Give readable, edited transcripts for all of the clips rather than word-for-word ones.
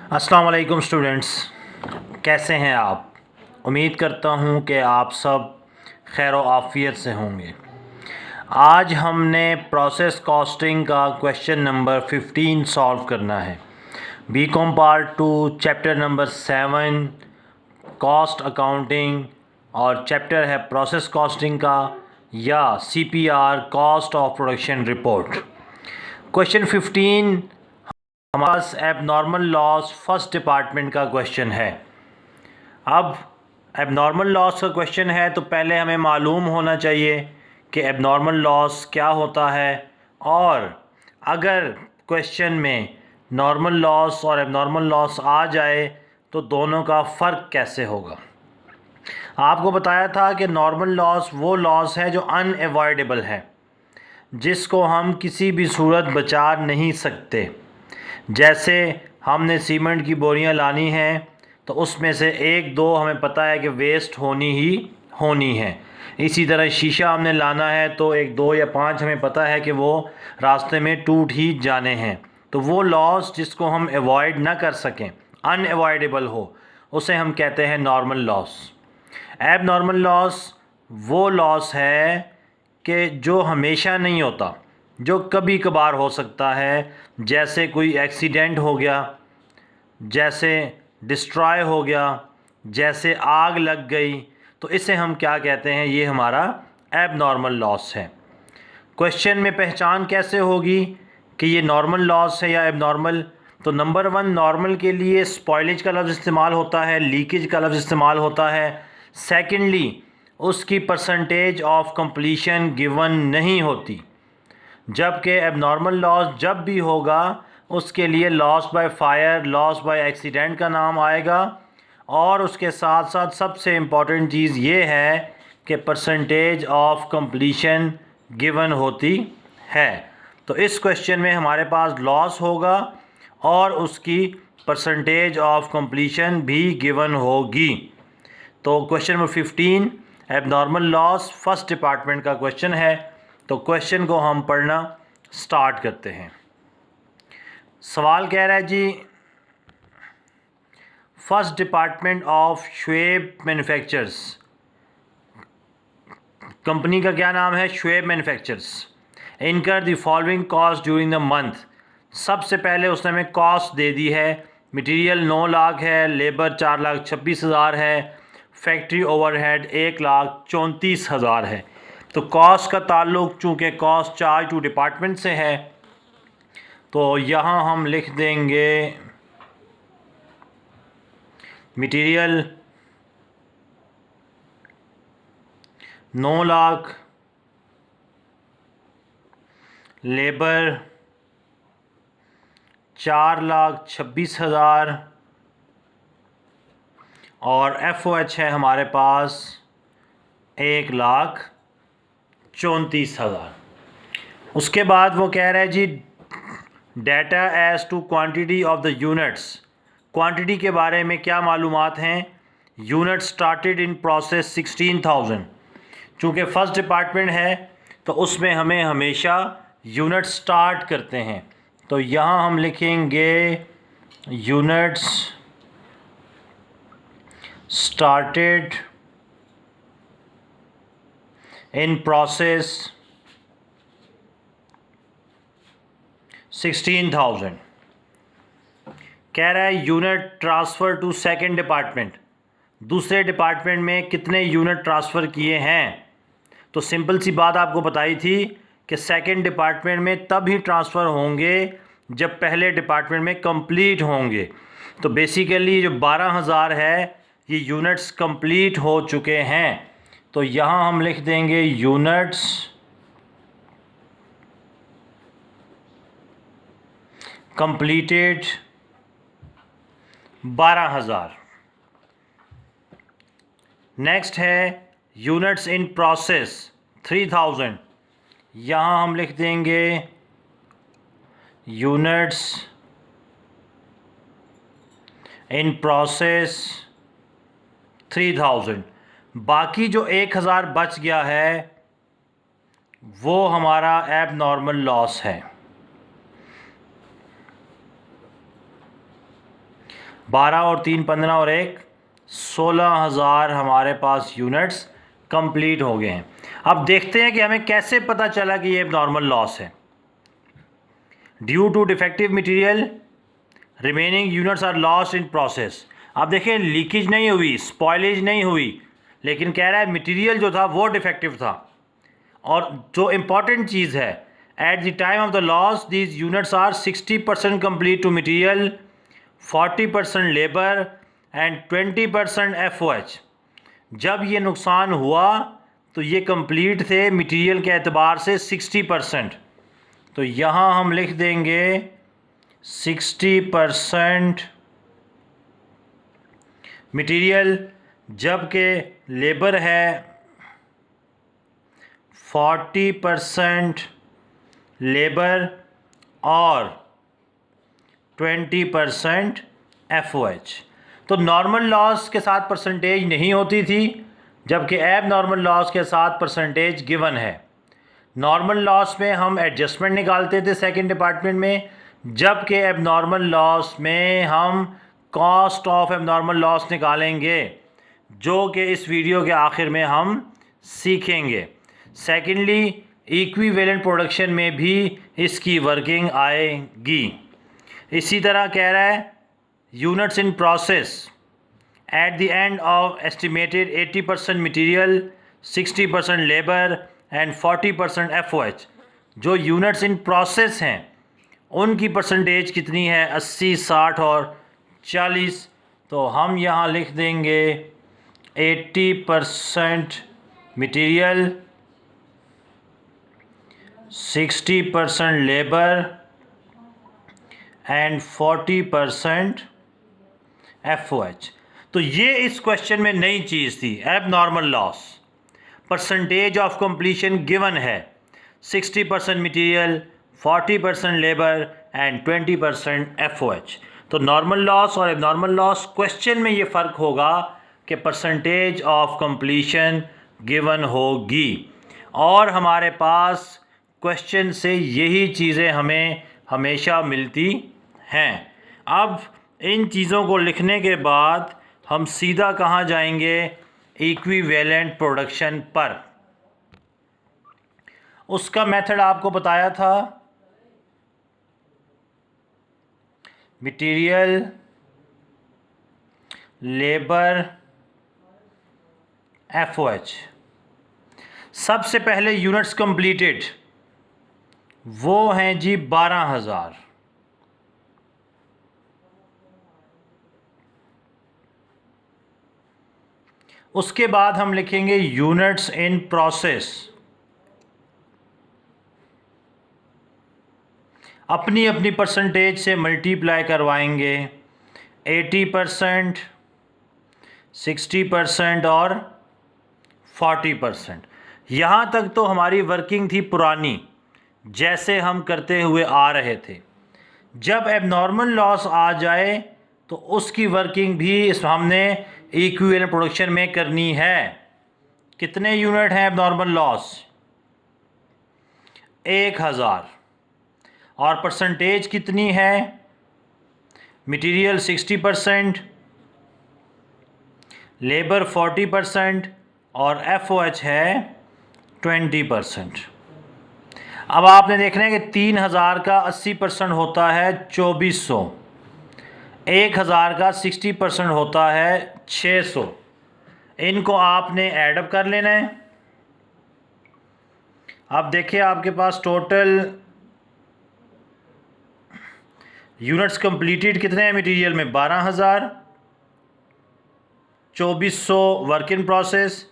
अस्सलाम वालेकुम स्टूडेंट्स, कैसे हैं आप। उम्मीद करता हूं कि आप सब खैर व आफ़ियत से होंगे। आज हमने प्रोसेस कॉस्टिंग का क्वेश्चन नंबर 15 सॉल्व करना है। BCom part 2 chapter number 7 cost accounting और चैप्टर है प्रोसेस कॉस्टिंग का या CPR cost of production report. Question 15 हमारे पास एबनॉर्मल लॉस फर्स्ट डिपार्टमेंट का क्वेश्चन है। अब एबनॉर्मल लॉस का क्वेश्चन है तो पहले हमें मालूम होना चाहिए कि एबनॉर्मल लॉस क्या होता है और अगर क्वेश्चन में नॉर्मल लॉस और एबनॉर्मल लॉस आ जाए तो दोनों का फ़र्क कैसे होगा। आपको बताया था कि नॉर्मल लॉस वो लॉस है जो अनएवॉइडेबल है, जिसको हम किसी भी सूरत बचा नहीं सकते। जैसे हमने सीमेंट की बोरियां लानी हैं तो उसमें से एक दो हमें पता है कि वेस्ट होनी ही होनी है। इसी तरह शीशा हमने लाना है तो एक दो या पांच हमें पता है कि वो रास्ते में टूट ही जाने हैं। तो वो लॉस जिसको हम अवॉइड ना कर सकें, अनएवॉइडेबल हो, उसे हम कहते हैं नॉर्मल लॉस। एब नॉर्मल लॉस वो लॉस है कि जो हमेशा नहीं होता, जो कभी कभार हो सकता है। जैसे कोई एक्सीडेंट हो गया, जैसे डिस्ट्रॉय हो गया, जैसे आग लग गई, तो इसे हम क्या कहते हैं, ये हमारा एबनॉर्मल लॉस है। क्वेश्चन में पहचान कैसे होगी कि ये नॉर्मल लॉस है या एबनॉर्मल। तो नंबर 1, नॉर्मल के लिए स्पॉइलेज का लफ्ज़ इस्तेमाल होता है, लीकेज का लफ्ज़ इस्तेमाल होता है। सेकेंडली, उसकी परसेंटेज ऑफ कंप्लीशन गिवन नहीं होती, जबकि एबनॉर्मल लॉस जब भी होगा उसके लिए loss by fire, loss by accident का नाम आएगा। और उसके साथ साथ सबसे इम्पॉर्टेंट चीज़ ये है कि परसेंटेज ऑफ कंप्लीशन गिवन होती है। तो इस क्वेश्चन में हमारे पास लॉस होगा और उसकी परसेंटेज ऑफ कंप्लीशन भी गिवन होगी। तो question number 15 abnormal loss first department का क्वेश्चन है। तो क्वेश्चन को हम पढ़ना स्टार्ट करते हैं। सवाल कह रहा है जी, first department of Shoaib manufacturers, company का क्या नाम है, Shoaib manufacturers, incur the following cost during the month. सबसे पहले उसने हमें कॉस्ट दे दी है। मटेरियल 9 लाख है, लेबर 4,26,000 है, फैक्ट्री ओवरहेड 1,34,000 है। तो कॉस्ट का ताल्लुक चूँकि कॉस्ट चार्ज टू डिपार्टमेंट से है तो यहाँ हम लिख देंगे मटेरियल 9 लाख, लेबर 4,26,000 और FOH है हमारे पास 1,34,000। उसके बाद वो कह रहा है जी, data as to quantity of the units, quantity के बारे में क्या मालूमात हैं। Unit started in process 16,000। चूँकि फर्स्ट डिपार्टमेंट है तो उसमें हमें हमेशा यूनिट स्टार्ट करते हैं। तो यहाँ हम लिखेंगे यूनिट्स स्टार्टेड इन प्रोसेस 16,000। कह रहा है unit transfer to second department, दूसरे डिपार्टमेंट में कितने यूनिट ट्रांसफ़र किए हैं। तो सिंपल सी बात आपको बताई थी कि सेकंड डिपार्टमेंट में तब ही ट्रांसफ़र होंगे जब पहले डिपार्टमेंट में कंप्लीट होंगे। तो बेसिकली जो 12,000 है ये यूनिट्स कंप्लीट हो चुके हैं। तो यहाँ हम लिख देंगे यूनिट्स कंप्लीटेड 12,000। नेक्स्ट है यूनिट्स इन प्रोसेस 3,000। यहाँ हम लिख देंगे यूनिट्स इन प्रोसेस 3,000। बाकी जो 1,000 बच गया है वो हमारा एबनॉर्मल लॉस है। 12 और 3 15 और 1 16,000 हमारे पास यूनिट्स कंप्लीट हो गए हैं। अब देखते हैं कि हमें कैसे पता चला कि ये नॉर्मल लॉस है। Due to defective material remaining units are lost in process. अब देखिए लीकेज नहीं हुई, स्पॉइलेज नहीं हुई, लेकिन कह रहा है मटेरियल जो था वो डिफेक्टिव था। और जो इम्पॉर्टेंट चीज़ है, at the time of the loss these units are 60% complete to material, 40% labour and 20% FOH। जब ये नुकसान हुआ तो ये कंप्लीट थे मटेरियल के एतबार से 60%। तो यहाँ हम लिख देंगे 60% मटेरियल, जबकि लेबर है 40% लेबर और 20% FOH। तो नॉर्मल लॉस के साथ परसेंटेज नहीं होती थी, जबकि एब नॉर्मल लॉस के साथ परसेंटेज गिवन है। नॉर्मल लॉस में हम एडजस्टमेंट निकालते थे सेकंड डिपार्टमेंट में, जबकि एब नॉर्मल लॉस में हम कॉस्ट ऑफ एब नॉर्मल लॉस निकालेंगे, जो कि इस वीडियो के आखिर में हम सीखेंगे। सेकेंडली इक्विवेलेंट प्रोडक्शन में भी इसकी वर्किंग आएगी। इसी तरह कह रहा है units in process at the end of estimated 80% material, 60% labour and 40% FOH। जो यूनिट्स इन प्रोसेस हैं उनकी परसेंटेज कितनी है? 80, 60 और 40। तो हम यहाँ लिख देंगे 80% मटेरियल, 60% लेबर एंड 40% FOH। तो ये इस क्वेश्चन में नई चीज़ थी। एब normal loss, percentage of completion given है 60% मटेरियल, 40% लेबर एंड 20% FOH। तो नॉर्मल लॉस और एब नॉर्मल लॉस क्वेश्चन में ये फ़र्क होगा कि परसेंटेज ऑफ कंप्लीशन गिवन होगी, और हमारे पास क्वेश्चन से यही चीज़ें हमें हमेशा मिलती हैं। अब इन चीज़ों को लिखने के बाद हम सीधा कहाँ जाएंगे? इक्विवेलेंट प्रोडक्शन पर। उसका मेथड आपको बताया था, मटेरियल, लेबर, FOH। सबसे पहले यूनिट्स कंप्लीटेड वो हैं जी 12,000। उसके बाद हम लिखेंगे यूनिट्स इन प्रोसेस, अपनी अपनी परसेंटेज से मल्टीप्लाई करवाएंगे, 80%, 60% और 40%। यहाँ तक तो हमारी वर्किंग थी पुरानी, जैसे हम करते हुए आ रहे थे। जब एबनॉर्मल लॉस आ जाए तो उसकी वर्किंग भी हमने इक्विवेलेंट प्रोडक्शन में करनी है। कितने यूनिट हैं एबनॉर्मल लॉस? 1000। और परसेंटेज कितनी है? मटेरियल 60%, लेबर 40% और FOH है 20%। अब आपने देखना है कि 3000 का 80% होता है 2400, 1000 का 60% होता है 600। इनको आपने ऐडअप कर लेना है। अब देखिए आपके पास टोटल यूनिट्स कंप्लीटेड कितने हैं मटेरियल में? 12,000, 2400 वर्क इन प्रोसेस,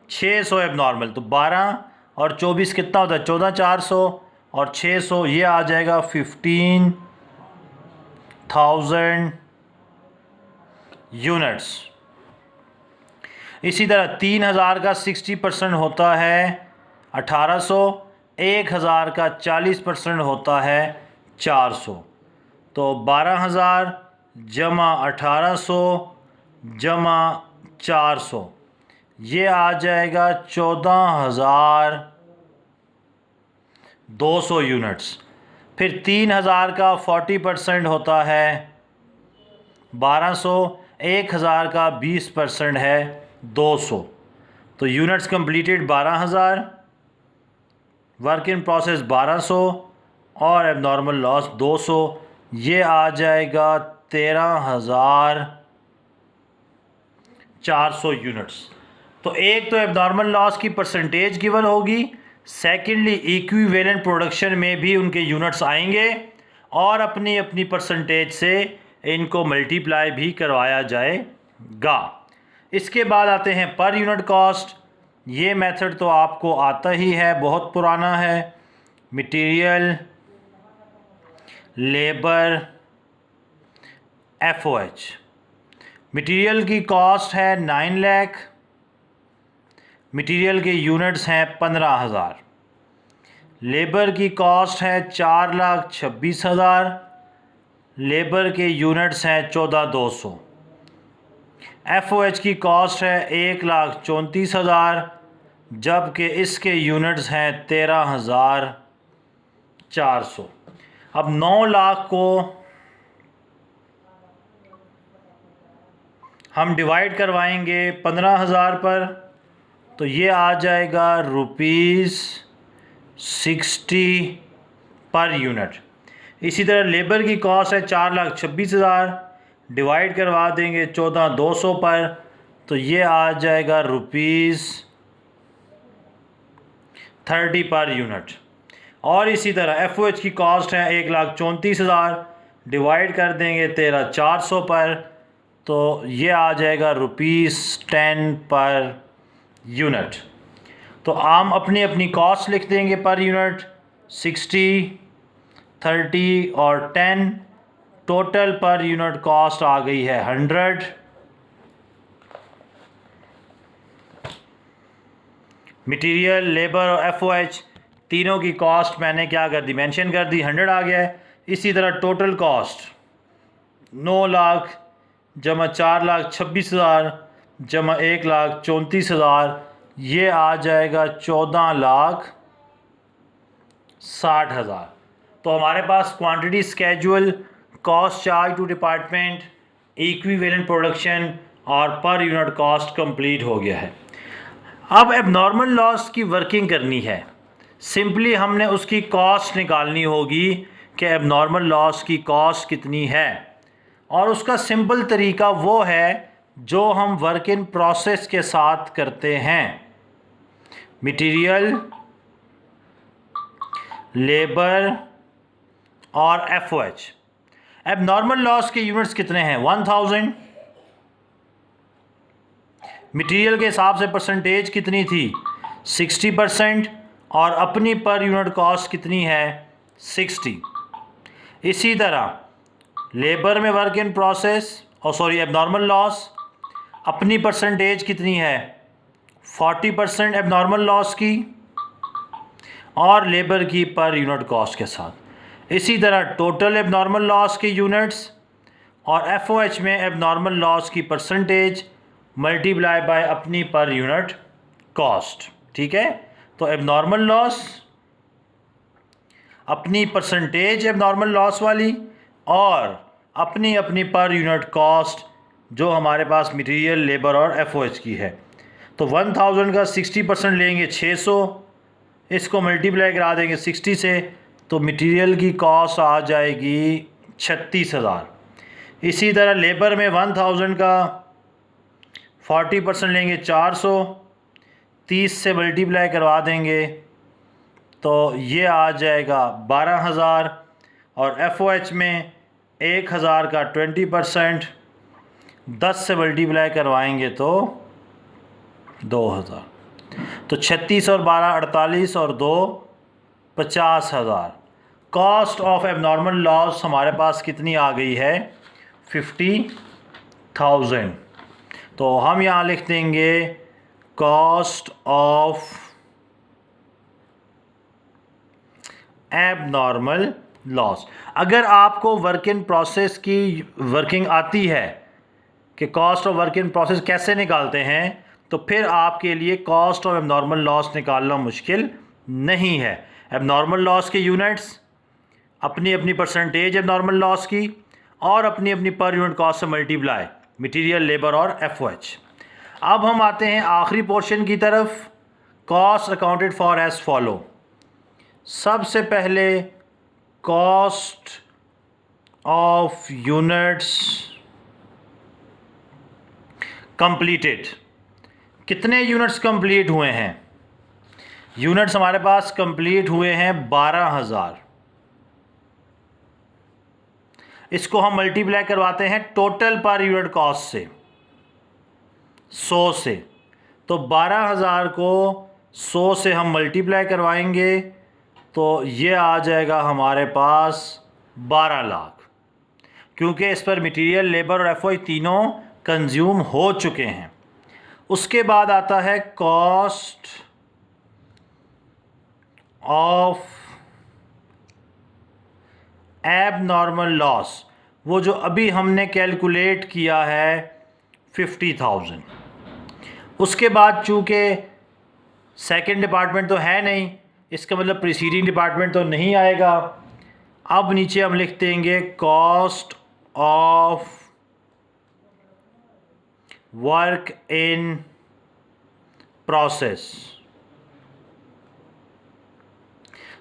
600 एबनॉर्मल। तो 12 और 24 कितना होता है? 14,400 और 600 ये आ जाएगा 15,000 यूनिट्स। इसी तरह 3000 का 60% होता है 1800, 1000 का 40% होता है 400। तो 12,000 जमा 1800 जमा 400 ये आ जाएगा 14,200 यूनिट्स। फिर 3000 का 40% होता है 1200, 1000 का 20% है 200। तो units completed 12000, work in process 1200 और एबनॉर्मल लॉस 200। ये आ जाएगा 13400 यूनिट्स। तो एक तो एबनॉर्मल लॉस की परसेंटेज गिवन होगी, सेकेंडली इक्विवेलेंट प्रोडक्शन में भी उनके यूनिट्स आएंगे और अपनी अपनी परसेंटेज से इनको मल्टीप्लाई भी करवाया जाएगा। इसके बाद आते हैं पर यूनिट कॉस्ट। ये मेथड तो आपको आता ही है, बहुत पुराना है। Material, labour, FOH। मटेरियल की कॉस्ट है 9 लाख, मटेरियल के यूनिट्स हैं 15000। लेबर की कॉस्ट है 4,26,000, लेबर के यूनिट्स हैं 14,200। FOH की कॉस्ट है 1,34,000, जबकि इसके यूनिट्स हैं 13,400। अब 9 लाख को हम डिवाइड करवाएंगे 15,000 पर, तो ये आ जाएगा ₹60 पर यूनिट। इसी तरह लेबर की कॉस्ट है 4,26,000, डिवाइड करवा देंगे 14,200 पर, तो ये आ जाएगा ₹30 पर यूनिट। और इसी तरह FOH की कॉस्ट है 1,34,000, डिवाइड कर देंगे 13,400 पर, तो ये आ जाएगा ₹10 पर यूनिट। तो हम अपनी अपनी कॉस्ट लिख देंगे पर यूनिट, 60, 30 और 10। टोटल पर यूनिट कॉस्ट आ गई है 100। मटेरियल, लेबर और FOH तीनों की कॉस्ट मैंने क्या कर दी, मेंशन कर दी, 100 आ गया है। इसी तरह टोटल कॉस्ट 9 लाख जमा 4,26,000 जमा 1,34,000, ये आ जाएगा 14,60,000। तो हमारे पास quantity schedule, cost charge to department, equivalent production और पर यूनिट कॉस्ट कंप्लीट हो गया है। अब एबनॉर्मल लॉस की वर्किंग करनी है। सिंपली हमने उसकी कॉस्ट निकालनी होगी कि एबनॉर्मल लॉस की कॉस्ट कितनी है, और उसका सिंपल तरीका वो है जो हम वर्क इन प्रोसेस के साथ करते हैं। मटेरियल, लेबर और FOH। एबनॉर्मल लॉस के यूनिट्स कितने हैं, 1000। मटेरियल के हिसाब से परसेंटेज कितनी थी, 60%, और अपनी पर यूनिट कॉस्ट कितनी है, 60। इसी तरह लेबर में work in process abnormal loss, अपनी परसेंटेज कितनी है, 40% एबनॉर्मल लॉस की और लेबर की पर यूनिट कॉस्ट के साथ। इसी तरह टोटल एबनॉर्मल लॉस के यूनिट्स और FOH में एबनॉर्मल लॉस की परसेंटेज मल्टीप्लाई बाय अपनी पर यूनिट कॉस्ट। ठीक है, तो एबनॉर्मल लॉस अपनी परसेंटेज एबनॉर्मल लॉस वाली और अपनी अपनी पर यूनिट कॉस्ट जो हमारे पास मटेरियल, लेबर और FOH की है। तो 1000 का 60% लेंगे 600, इसको मल्टीप्लाई करा देंगे 60 से, तो मटेरियल की कॉस्ट आ जाएगी 36,000। इसी तरह लेबर में 1000 का 40% लेंगे 400, 30 से मल्टीप्लाई करवा देंगे तो ये आ जाएगा 12,000, और FOH में 1000 का 20%, 10 से मल्टीप्लाई करवाएंगे तो 2000। तो 36 और 12 48 और 2 50,000। कॉस्ट ऑफ एबनॉर्मल लॉस हमारे पास कितनी आ गई है, 50,000। तो हम यहाँ लिख देंगे कॉस्ट ऑफ एबनॉर्मल लॉस। अगर आपको वर्क इन प्रोसेस की वर्किंग आती है कि cost of work in process कैसे निकालते हैं, तो फिर आपके लिए कॉस्ट ऑफ एबनॉर्मल लॉस निकालना मुश्किल नहीं है। एबनॉर्मल लॉस के यूनिट्स, अपनी अपनी परसेंटेज एबनॉर्मल लॉस की और अपनी अपनी पर यूनिट कॉस्ट से मल्टीप्लाई, मटेरियल, लेबर और FOH। अब हम आते हैं आखिरी पोर्शन की तरफ, cost accounted for as follow. सबसे पहले कॉस्ट ऑफ यूनिट्स कंप्लीटेड। कितने यूनिट्स कंप्लीट हुए हैं? यूनिट्स हमारे पास कंप्लीट हुए हैं 12,000। इसको हम मल्टीप्लाई करवाते हैं टोटल पर यूनिट कॉस्ट से, 100 से। तो 12,000 को 100 से हम मल्टीप्लाई करवाएंगे तो ये आ जाएगा हमारे पास 12 लाख, क्योंकि इस पर मटेरियल, लेबर और FOH तीनों कंज्यूम हो चुके हैं। उसके बाद आता है कॉस्ट ऑफ एबनॉर्मल लॉस, वो जो अभी हमने कैलकुलेट किया है 50,000। उसके बाद चूँकि सेकंड डिपार्टमेंट तो है नहीं, इसका मतलब प्रीसीडिंग डिपार्टमेंट तो नहीं आएगा। अब नीचे हम लिख देंगे cost of work in process.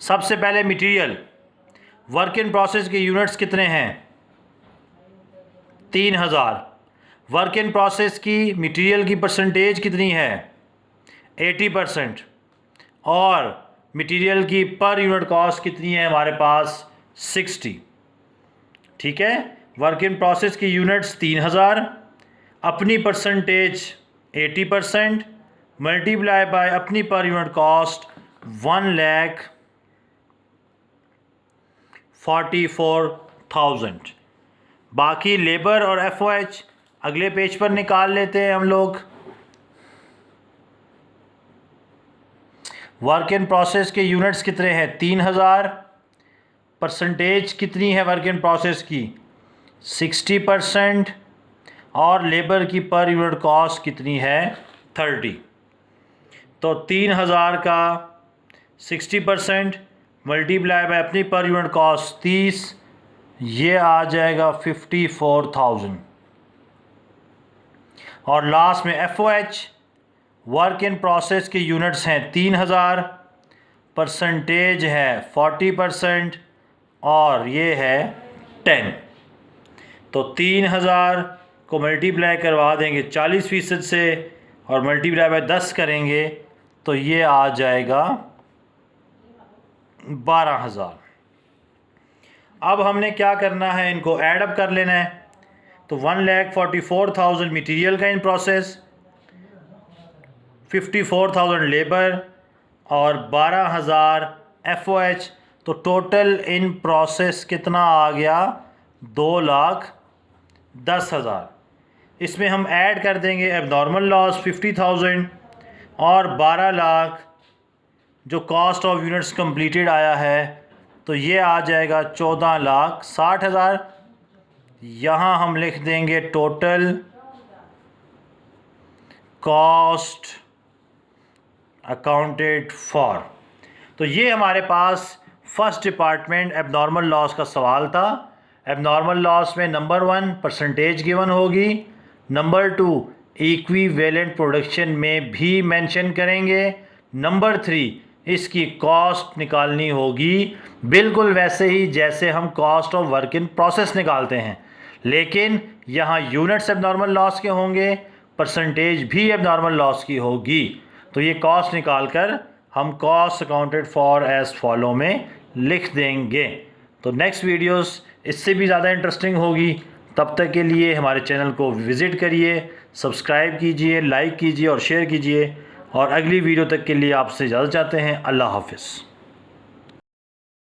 सबसे पहले मटेरियल, वर्क इन प्रोसेस के यूनिट्स कितने हैं? 3,000। वर्क इन प्रोसेस की मटेरियल की परसेंटेज कितनी है? 80%। और मटेरियल की पर यूनिट कॉस्ट कितनी है हमारे पास? 60। ठीक है, वर्क इन प्रोसेस की यूनिट्स 3,000, अपनी परसेंटेज 80%, मल्टीप्लाई बाय अपनी पर यूनिट कॉस्ट 1,44,000। बाकी लेबर और FOH अगले पेज पर निकाल लेते हैं हम लोग। वर्क इन प्रोसेस के यूनिट्स कितने हैं? 3,000। परसेंटेज कितनी है वर्क इन प्रोसेस की? 60%। और लेबर की पर यूनिट कॉस्ट कितनी है? 30। तो 3,000 का 60% मल्टीप्लाई बाय अपनी पर यूनिट कॉस्ट 30, ये आ जाएगा 54,000। और लास्ट में FOH, वर्क इन प्रोसेस के यूनिट्स हैं 3,000, परसेंटेज है 40% और ये है 10। तो 3,000 को मल्टीप्लाई करवा देंगे 40% से और मल्टीप्लाई बाय 10 करेंगे तो ये आ जाएगा 12,000। अब हमने क्या करना है, इनको ऐड अप कर लेना है। तो 1,44,000 मटेरियल का इन प्रोसेस, 54,000 लेबर और 12,000 FOH। तो टोटल इन प्रोसेस कितना आ गया? 2,10,000। इसमें हम ऐड कर देंगे एबनॉर्मल लॉस 50,000 और 12 लाख जो कॉस्ट ऑफ यूनिट्स कंप्लीटेड आया है, तो ये आ जाएगा 14,60,000। यहाँ हम लिख देंगे टोटल कॉस्ट अकाउंटेड फॉर। तो ये हमारे पास फर्स्ट डिपार्टमेंट एबनॉर्मल लॉस का सवाल था। एबनॉर्मल लॉस में नंबर 1 परसेंटेज गिवन होगी, नंबर 2 इक्विवेलेंट प्रोडक्शन में भी मेंशन करेंगे, नंबर 3 इसकी कॉस्ट निकालनी होगी बिल्कुल वैसे ही जैसे हम cost of work in process निकालते हैं, लेकिन यहाँ यूनिट्स एबनॉर्मल लॉस के होंगे, परसेंटेज भी एबनॉर्मल लॉस की होगी। तो ये कॉस्ट निकाल कर हम cost accounted for as follow में लिख देंगे। तो नेक्स्ट वीडियोस इससे भी ज़्यादा इंटरेस्टिंग होगी। तब तक के लिए हमारे चैनल को विज़िट करिए, सब्सक्राइब कीजिए, लाइक कीजिए और शेयर कीजिए। और अगली वीडियो तक के लिए आपसे इजाज़त चाहते हैं। अल्लाह हाफ़िज़।